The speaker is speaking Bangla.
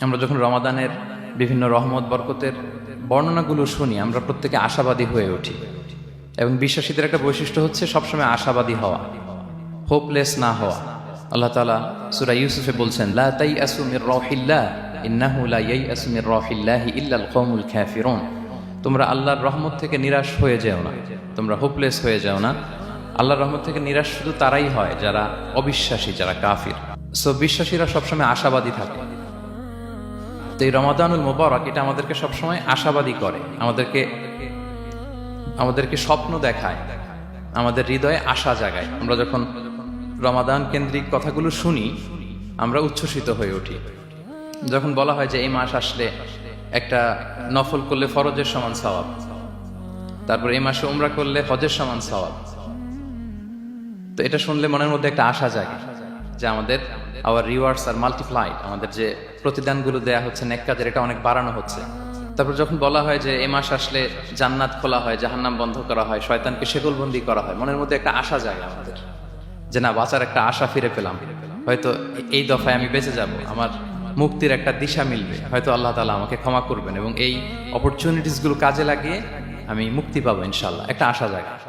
আমরা যখন রমাদানের বিভিন্ন রহমত বরকতের বর্ণনাগুলো শুনি, আমরা প্রত্যেকে আশাবাদী হয়ে উঠি। এবং বিশ্বাসীদের একটা বৈশিষ্ট্য হচ্ছে সবসময় আশাবাদী হওয়া, হোপলেস না হওয়া। আল্লাহ তাআলা সূরা ইউসুফে বলছেন, লা তাইয়াসু মির রাহিল্লাহ ইন্নাহু লা ইয়াইয়াসু মির রাহিল্লাহি ইল্লাল কওমুল কাফিরুন। তোমরা আল্লাহর রহমত থেকে নিরাশ হয়ে যেও না, তোমরা হোপলেস হয়ে যাও না। আল্লাহর রহমত থেকে নিরাশ শুধু তারাই হয় যারা অবিশ্বাসী, যারা কাফির। সো বিশ্বাসীরা সবসময় আশাবাদী থাকে। তো এই রমাদানুল মুবারক এটা আমাদেরকে সবসময় আশাবাদী করে, আমাদেরকে স্বপ্ন দেখায়, আমাদের হৃদয়ে আশা জাগায়। আমরা যখন রমাদান কেন্দ্রিক কথাগুলো শুনি, আমরা উচ্ছ্বসিত হয়ে উঠি। যখন বলা হয় যে এই মাস আসলে একটা নফল করলে ফরজের সমান সওয়াব, তারপর এই মাসে উমরা করলে হজের সমান সওয়াব, তো এটা শুনলে মনের মধ্যে একটা আশা জাগে যে আমাদের আওয়ার রিওয়ার্ডস আর মাল্টিপ্লাইড, আমাদের যে প্রতিদানগুলো দেয়া হচ্ছে নেক কাজের, এটা অনেক বাড়ানো হচ্ছে। তারপর যখন বলা হয় যে এই মাস আসলে জান্নাত খোলা হয়, জাহান্নাম বন্ধ করা হয়, শয়তানকে শেকলবন্দি করা হয়, মনের মধ্যে একটা আশা জাগে আমাদের যে না, বাঁচার একটা আশা ফিরে পেলাম, হয়তো এই দফায় আমি বেঁচে যাব, আমার মুক্তির একটা দিশা মিলবে, হয়তো আল্লাহ তাআলা আমাকে ক্ষমা করবেন এবং এই অপরচুনিটিসগুলো কাজে লাগিয়ে আমি মুক্তি পাবো ইনশাআল্লাহ, একটা আশা জাগে।